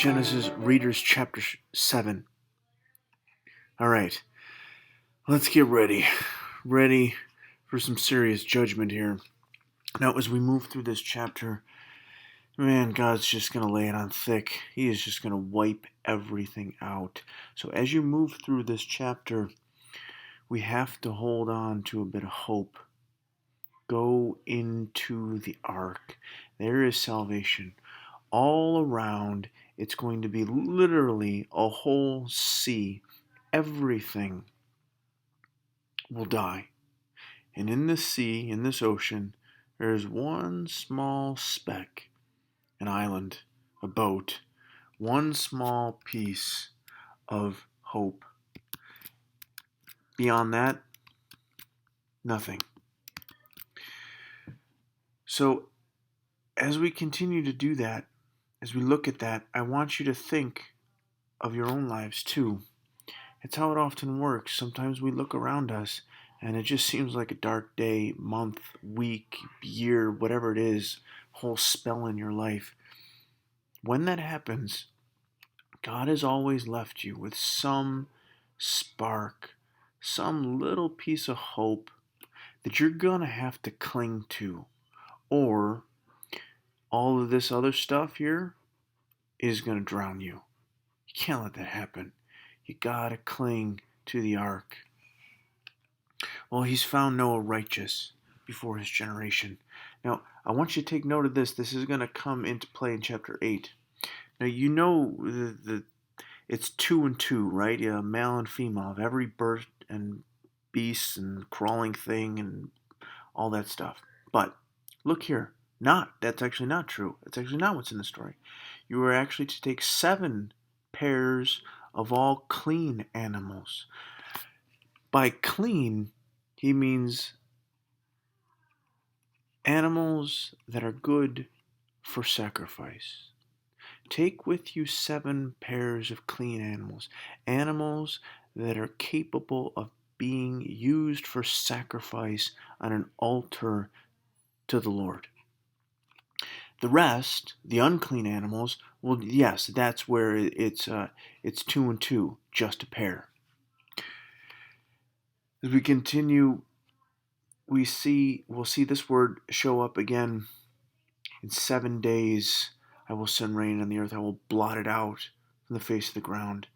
Genesis Readers chapter 7. All right, let's get ready. Ready for some serious judgment here. Now, as we move through this chapter, man, God's just going to lay it on thick. He is just going to wipe everything out. So as you move through this chapter, we have to hold on to a bit of hope. Go into the ark. There is salvation. All around, it's going to be literally a whole sea. Everything will die. And in this sea, in this ocean, there is one small speck, an island, a boat, one small piece of hope. Beyond that, nothing. So, as we continue to do that, as we look at that, I want you to think of your own lives too. It's how it often works. Sometimes we look around us and it just seems like a dark day, month, week, year, whatever it is, whole spell in your life. When that happens, God has always left you with some spark, some little piece of hope that you're going to have to cling to, or all of this other stuff here is going to drown you. You can't let that happen. You got to cling to the ark. Well, he's found Noah righteous before his generation. Now, I want you to take note of this. This is going to come into play in chapter 8. Now, you know it's 2 and 2, right? Yeah, male and female of every bird and beast and crawling thing and all that stuff. But look here. That's actually not true. It's actually not what's in the story. You are actually to take 7 pairs of all clean animals. By clean, he means animals that are good for sacrifice. Take with you 7 pairs of clean animals. Animals that are capable of being used for sacrifice on an altar to the Lord. The rest, the unclean animals, well, yes, that's where it's 2 and 2, just a pair. As we continue, we'll see this word show up again. In 7 days, I will send rain on the earth. I will blot it out from the face of the ground.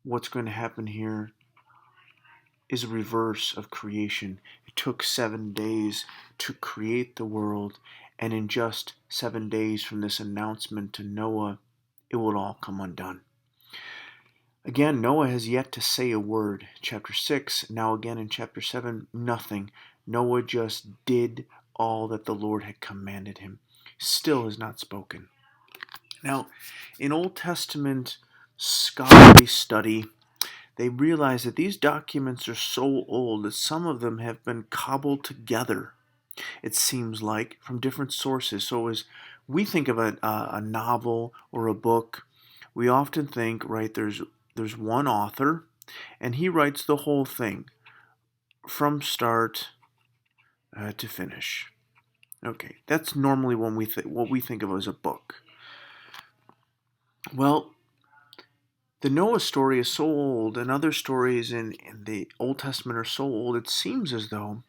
What's going to happen here is a reverse of creation. It took 7 days to create the world, and in just 7 days from this announcement to Noah, it will all come undone. Again, Noah has yet to say a word. Chapter 6, now again in chapter 7, nothing. Noah just did all that the Lord had commanded him. Still has not spoken. Now, in Old Testament scholarly study, they realize that these documents are so old that some of them have been cobbled together, it seems like, from different sources. So as we think of a novel or a book, we often think, right, there's one author, and he writes the whole thing from start to finish. Okay, that's normally when what we think of as a book. Well, the Noah story is so old, and other stories in the Old Testament are so old, it seems as though,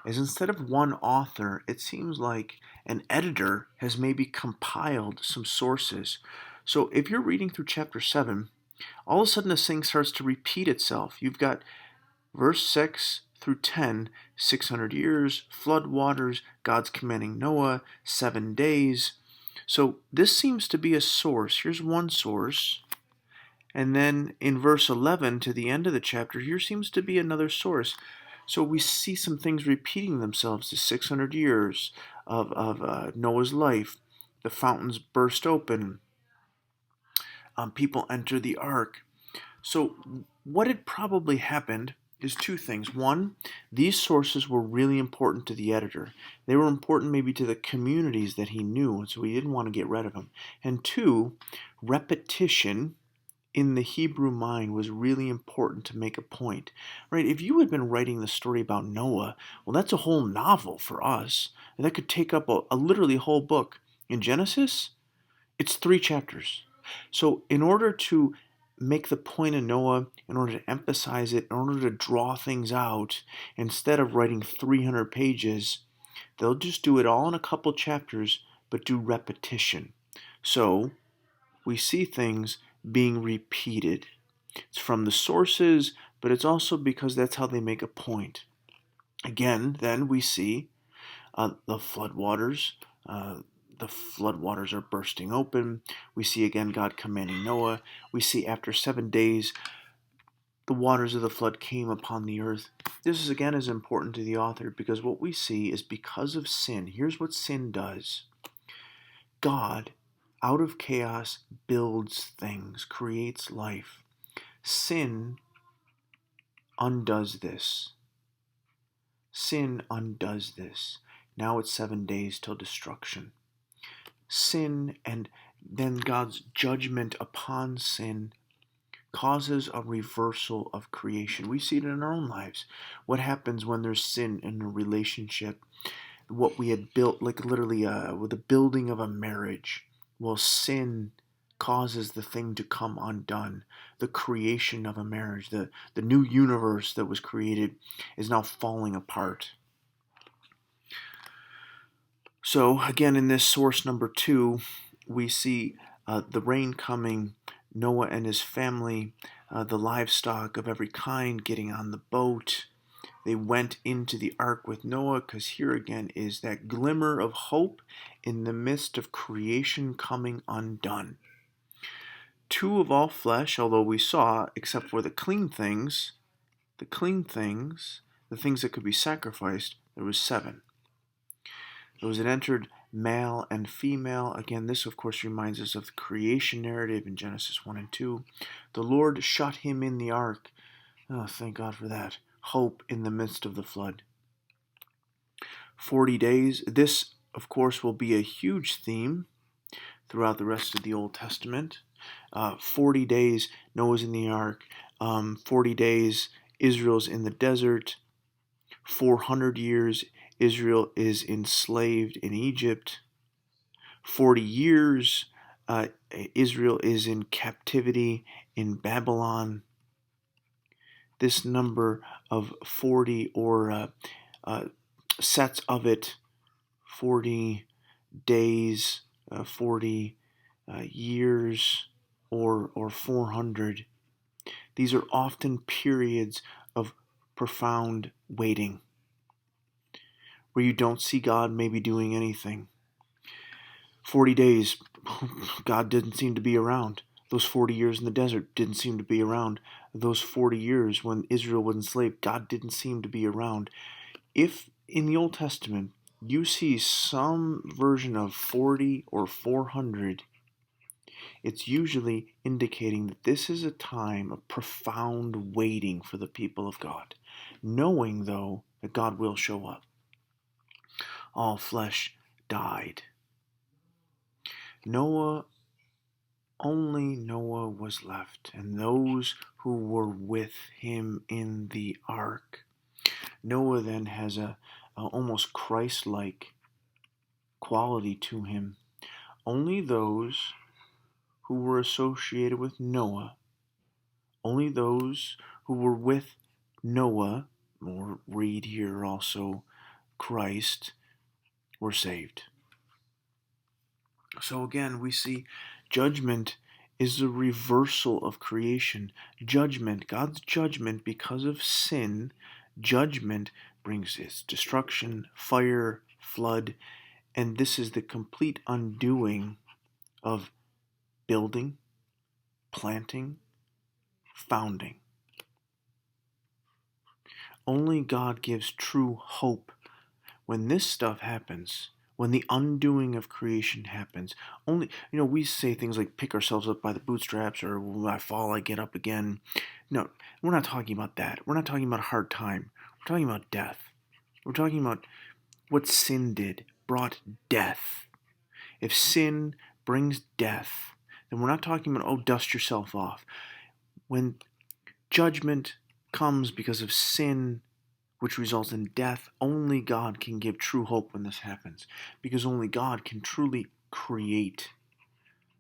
as instead of one author, it seems like an editor has maybe compiled some sources. So if you're reading through chapter 7, all of a sudden this thing starts to repeat itself. You've got verse 6 through 10, 600 years, flood waters, God's commanding Noah, 7 days. So this seems to be a source. Here's one source. And then in verse 11 to the end of the chapter, here seems to be another source. So we see some things repeating themselves. The 600 years of Noah's life. The fountains burst open. People enter the ark. So what had probably happened is 2 things. One, these sources were really important to the editor. They were important maybe to the communities that he knew, and so he didn't want to get rid of them. And 2, repetition in the Hebrew mind was really important to make a point. Right? If you had been writing the story about Noah, well, that's a whole novel for us. And that could take up a literally whole book. In Genesis, it's 3 chapters. So in order to make the point of Noah, in order to emphasize it, in order to draw things out, instead of writing 300 pages, they'll just do it all in a couple chapters, but do repetition. So we see things being repeated. It's from the sources, but it's also because that's how they make a point. Again, then we see the floodwaters. The floodwaters are bursting open. We see again God commanding Noah. We see after 7 days, the waters of the flood came upon the earth. This is again is important to the author because what we see is because of sin. Here's what sin does. God, out of chaos, builds things, creates life. Sin undoes this. Sin undoes this. Now it's 7 days till destruction. Sin and then God's judgment upon sin causes a reversal of creation. We see it in our own lives. What happens when there's sin in a relationship? What we had built, like literally with the building of a marriage, well, sin causes the thing to come undone. The creation of a marriage, the new universe that was created is now falling apart. So again, in this source number 2, we see the rain coming, Noah and his family, the livestock of every kind getting on the boat. They went into the ark with Noah because here again is that glimmer of hope in the midst of creation coming undone. 2 of all flesh, although we saw, except for the things that could be sacrificed, there was 7. Those that entered, male and female. Again, this of course reminds us of the creation narrative in Genesis 1 and 2. The Lord shut him in the ark. Oh, thank God for that. Hope in the midst of the flood. 40 days. This, of course, will be a huge theme throughout the rest of the Old Testament. 40 days, Noah's in the ark. 40 days, Israel's in the desert. 400 years, Israel is enslaved in Egypt. 40 years, Israel is in captivity in Babylon. This number of 40 or sets of it, 40 days, 40 years, or 400. These are often periods of profound waiting, where you don't see God maybe doing anything. 40 days, God didn't seem to be around. Those 40 years in the desert didn't seem to be around. Those 40 years when Israel was enslaved, God didn't seem to be around. If in the Old Testament you see some version of 40 or 400, it's usually indicating that this is a time of profound waiting for the people of God, knowing, though, that God will show up. All flesh died. Only Noah was left, and those who were with him in the ark. Noah then has a almost Christ-like quality to him. Only those who were associated with Noah, only those who were with Noah, or read here also Christ, were saved. So again, we see judgment is the reversal of creation. Judgment, God's judgment because of sin, judgment brings its destruction, fire, flood, and this is the complete undoing of building, planting, founding. Only God gives true hope. When this stuff happens, when the undoing of creation happens, we say things like pick ourselves up by the bootstraps, or when I fall, I get up again. No, we're not talking about that. We're not talking about a hard time. We're talking about death. We're talking about what sin did, brought death. If sin brings death, then we're not talking about, dust yourself off. When judgment comes because of sin, which results in death, only God can give true hope when this happens, because only God can truly create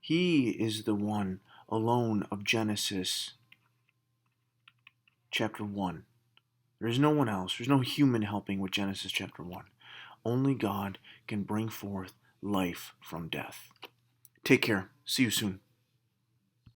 He is the one alone of Genesis chapter 1. There is no one else. There's no human helping with Genesis chapter 1. Only God can bring forth life from death. Take care. See you soon.